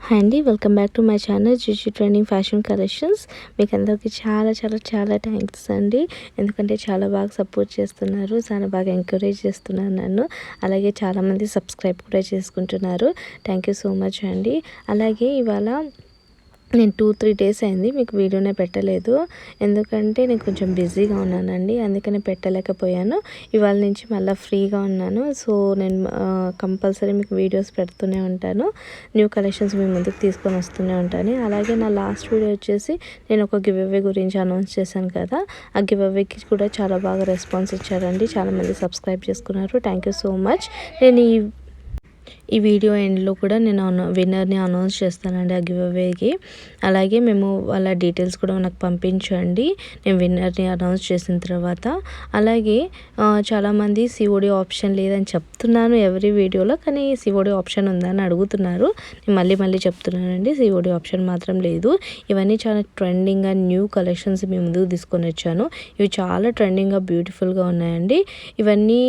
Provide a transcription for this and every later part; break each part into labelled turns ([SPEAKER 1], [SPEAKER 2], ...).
[SPEAKER 1] Hi అండి, welcome back to my channel GG trending fashion collections. మీకు అందరికీ చాలా చాలా చాలా థ్యాంక్స్ అండి. ఎందుకంటే చాలా బాగా సపోర్ట్ చేస్తున్నారు, చాలా బాగా ఎంకరేజ్ చేస్తున్నారు నన్ను. అలాగే చాలామంది సబ్స్క్రైబ్ కూడా చేసుకుంటున్నారు. థ్యాంక్ యూ సో మచ్ అండి. అలాగే ఇవాళ నేను 2-3 డేస్ అయింది మీకు వీడియోనే పెట్టలేదు. ఎందుకంటే నేను కొంచెం బిజీగా ఉన్నానండి, అందుకని పెట్టలేకపోయాను. ఇవాళ నుంచి మళ్ళీ ఫ్రీగా ఉన్నాను. సో నేను కంపల్సరీ మీకు వీడియోస్ పెడుతూనే ఉంటాను, న్యూ కలెక్షన్స్ మీ ముందుకు తీసుకొని వస్తూనే ఉంటాను. అలాగే నా లాస్ట్ వీడియో వచ్చేసి నేను ఒక గివ్ అవే గురించి అనౌన్స్ చేశాను కదా, ఆ గివ్ అవేకి కూడా చాలా బాగా రెస్పాన్స్ ఇచ్చారండి. చాలామంది సబ్స్క్రైబ్ చేసుకున్నారు. Thank you so much. నేను ఈ వీడియో ఎండ్లో కూడా నేను విన్నర్ని అనౌన్స్ చేస్తానండి ఆ గివ్ అవేకి. అలాగే మేము వాళ్ళ డీటెయిల్స్ కూడా నాకు పంపించండి నేను విన్నర్ని అనౌన్స్ చేసిన తర్వాత. అలాగే చాలామంది సిఓడి ఆప్షన్ లేదని చెప్తున్నాను ఎవరి వీడియోలో, కానీ సిఓడి ఆప్షన్ ఉందని అడుగుతున్నారు. నేను మళ్ళీ చెప్తున్నానండి, సిఓడి ఆప్షన్ మాత్రం లేదు. ఇవన్నీ చాలా ట్రెండింగ్గా న్యూ కలెక్షన్స్ మీ ముందుకు తీసుకొని వచ్చాను. ఇవి చాలా ట్రెండింగ్గా బ్యూటిఫుల్గా ఉన్నాయండి. ఇవన్నీ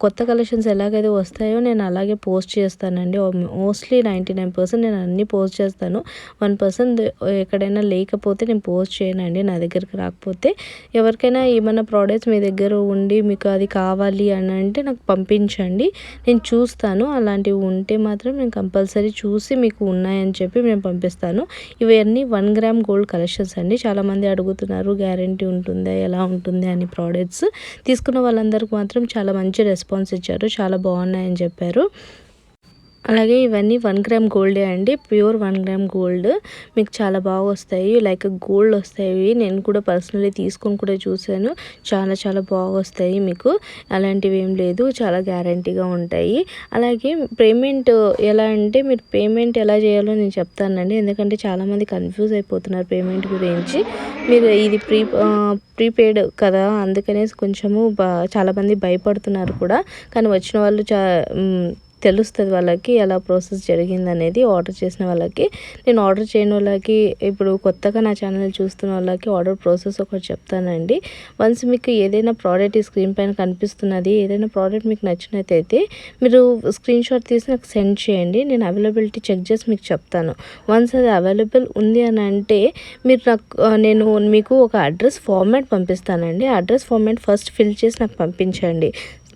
[SPEAKER 1] కొత్త కలెక్షన్స్ ఎలాగైతే వస్తాయో నేను అలాగే పోస్ట్ చేస్తానండి. మోస్ట్లీ 99% నేను అన్నీ పోస్ట్ చేస్తాను. 1% ఎక్కడైనా లేకపోతే నేను పోస్ట్ చేయనండి, నా దగ్గరికి రాకపోతే. ఎవరికైనా ఏమైనా ప్రోడక్ట్స్ మీ దగ్గర ఉండి మీకు అది కావాలి అని అంటే నాకు పంపించండి, నేను చూస్తాను. అలాంటివి ఉంటే మాత్రం నేను కంపల్సరీ చూసి మీకు ఉన్నాయని చెప్పి నేను పంపిస్తాను. ఇవన్నీ 1 గ్రామ్ గోల్డ్ కలెక్షన్స్ అండి. చాలామంది అడుగుతున్నారు గ్యారంటీ ఉంటుందా, ఎలా ఉంటుంది అని. ప్రోడక్ట్స్ తీసుకున్న వాళ్ళందరికీ మాత్రం చాలా మంచి రెస్పాన్స్ ఇచ్చారు, చాలా బాగున్నాయని చెప్పారు. అలాగే ఇవన్నీ 1 గ్రామ్ గోల్డే అండి, ప్యూర్ 1 గ్రామ్ గోల్డ్. మీకు చాలా బాగా వస్తాయి, లైక్ గోల్డ్ వస్తాయి. నేను కూడా పర్సనలీ తీసుకొని కూడా చూశాను, చాలా చాలా బాగా వస్తాయి మీకు. అలాంటివి ఏం లేదు, చాలా గ్యారంటీగా ఉంటాయి. అలాగే పేమెంట్ ఎలా అంటే, మీరు పేమెంట్ ఎలా చేయాలో నేను చెప్తానండి. ఎందుకంటే చాలామంది కన్ఫ్యూజ్ అయిపోతున్నారు పేమెంట్ గురించి. మీరు ఇది ప్రీపెయిడ్ కదా, అందుకనేసి కొంచెము చాలామంది భయపడుతున్నారు కూడా. కానీ వచ్చిన వాళ్ళు తెలుస్తుంది వాళ్ళకి ఎలా ప్రాసెస్ జరిగిందనేది. ఆర్డర్ చేసిన వాళ్ళకి, నేను ఆర్డర్ చేయని వాళ్ళకి, ఇప్పుడు కొత్తగా నా ఛానల్ చూస్తున్న వాళ్ళకి ఆర్డర్ ప్రాసెస్ ఒకటి చెప్తానండి. వన్స్ మీకు ఏదైనా ప్రోడక్ట్ ఈ స్క్రీన్ పైన కనిపిస్తున్నది, ఏదైనా ప్రోడక్ట్ మీకు నచ్చినట్టయితే మీరు స్క్రీన్ షాట్ తీసి నాకు సెండ్ చేయండి. నేను అవైలబిలిటీ చెక్ చేసి మీకు చెప్తాను. వన్స్ అది అవైలబుల్ ఉంది అని అంటే మీరు నేను మీకు ఒక అడ్రస్ ఫార్మాట్ పంపిస్తానండి. అడ్రస్ ఫార్మాట్ ఫస్ట్ ఫిల్ చేసి నాకు పంపించండి.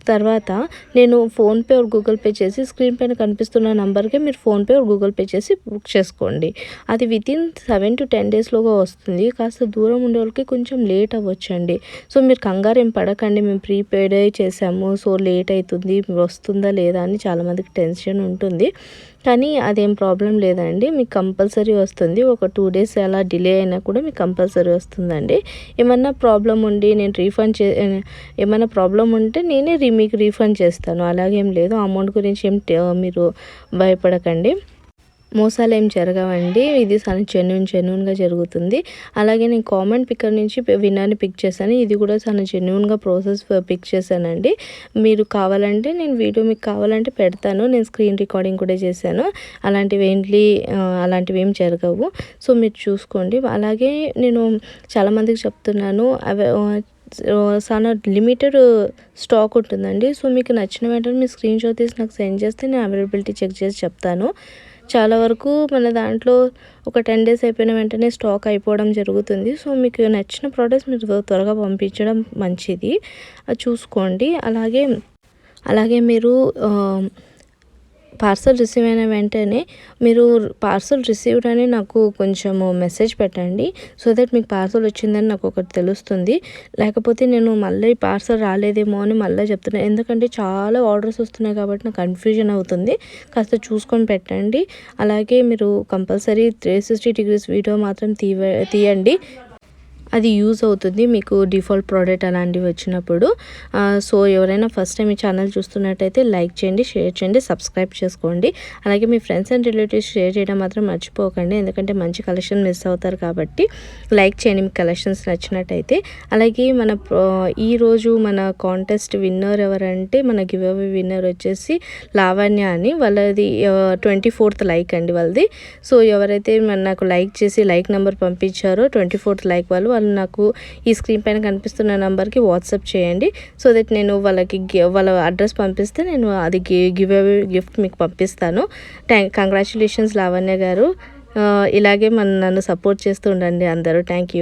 [SPEAKER 1] తర్వాత నేను ఫోన్పే ఆర్ గూగుల్ పే చేసి స్క్రీన్ పైన కనిపిస్తున్న నెంబర్కి మీరు ఫోన్పే ఆర్ గూగుల్ పే చేసి బుక్ చేసుకోండి. అది వితిన్ 7 to 10 డేస్లోగా వస్తుంది. కాస్త దూరం ఉండే వాళ్ళకి కొంచెం లేట్ అవ్వచ్చండి. సో మీరు కంగారు ఏం పడకండి, మేము ప్రీపెయిడ్ చేసాము సో లేట్ అవుతుంది, వస్తుందా లేదా అని చాలామందికి టెన్షన్ ఉంటుంది. కానీ అదేం ప్రాబ్లం లేదండి, మీకు కంపల్సరీ వస్తుంది. ఒక 2 డేస్ అలా డిలే అయినా కూడా మీకు కంపల్సరీ వస్తుందండి. ఏమన్నా ప్రాబ్లం ఉండి నేను ఏమైనా ప్రాబ్లం ఉంటే నేనే మీకు రీఫండ్ చేస్తాను, అలాగేం లేదు. అమౌంట్ గురించి మీరు భయపడకండి, మోసాలు ఏం జరగవండి. ఇది చాలా జెన్యున్గా జరుగుతుంది. అలాగే నేను కామెంట్ పిక్కర్ నుంచి విన్నర్ని పిక్ చేశాను. ఇది కూడా చాలా జెన్యున్గా ప్రాసెస్ పిక్ చేశానండి. మీరు కావాలంటే నేను వీడియో మీకు కావాలంటే పెడతాను, నేను స్క్రీన్ రికార్డింగ్ కూడా చేశాను. అలాంటివి ఏం జరగవు, సో మీరు చూసుకోండి. అలాగే నేను చాలామందికి చెప్తున్నాను, చాలా లిమిటెడ్ స్టాక్ ఉంటుందండి. సో మీకు నచ్చిన వెంటనే మీ స్క్రీన్ షాట్ తీసి నాకు సెండ్ చేస్తే నేను అవైలబిలిటీ చెక్ చేసి చెప్తాను. చాలా వరకు మన దాంట్లో ఒక 10 డేస్ అయిపోయిన వెంటనే స్టాక్ అయిపోవడం జరుగుతుంది. సో మీకు నచ్చిన ప్రోడక్ట్స్ మీరు త్వరగా పంపించడం మంచిది, అది చూసుకోండి. అలాగే మీరు పార్సల్ రిసీవ్ అయిన వెంటనే మీరు పార్సల్ రిసీవ్డ్ అని నాకు కొంచెము మెసేజ్ పెట్టండి, సో దట్ మీకు పార్సల్ వచ్చిందని నాకు ఒకటి తెలుస్తుంది. లేకపోతే నేను మళ్ళీ పార్సల్ రాలేదేమో అని మళ్ళీ చెప్తున్నాను, ఎందుకంటే చాలా ఆర్డర్స్ వస్తున్నాయి కాబట్టి నాకు కన్ఫ్యూజన్ అవుతుంది. కాస్త చూసుకొని పెట్టండి. అలాగే మీరు కంపల్సరీ 360 degrees వీడియో మాత్రం తీయండి, అది యూజ్ అవుతుంది మీకు డిఫాల్ట్ ప్రోడక్ట్ అలాంటివి వచ్చినప్పుడు. సో ఎవరైనా ఫస్ట్ టైం ఈ ఛానల్ చూస్తున్నట్టయితే లైక్ చేయండి, షేర్ చేయండి, సబ్స్క్రైబ్ చేసుకోండి. అలాగే మీ ఫ్రెండ్స్ అండ్ రిలేటివ్స్ షేర్ చేయడం మాత్రం మర్చిపోకండి, ఎందుకంటే మంచి కలెక్షన్ మిస్ అవుతారు కాబట్టి లైక్ చేయండి మీకు కలెక్షన్స్ నచ్చినట్టయితే. అలాగే ఈరోజు మన కాంటెస్ట్ విన్నర్ ఎవరంటే, మన గివ్ అవే విన్నర్ వచ్చేసి లావణ్య అని, వాళ్ళది 24th లైక్ అండి వాళ్ళది. సో ఎవరైతే నాకు లైక్ చేసి లైక్ నెంబర్ పంపించారో 24th లైక్ వాళ్ళు నాకు ఈ స్క్రీన్ పైన కనిపిస్తున్న నెంబర్కి వాట్సాప్ చేయండి. సో దట్ నేను వాళ్ళ అడ్రస్ పంపిస్తే నేను అది గివ్ అవే గిఫ్ట్ మీకు పంపిస్తాను. కంగ్రాచులేషన్స్ లావణ్య గారు. ఇలాగే నన్ను సపోర్ట్ చేస్తూ ఉండండి అందరూ. Thank you.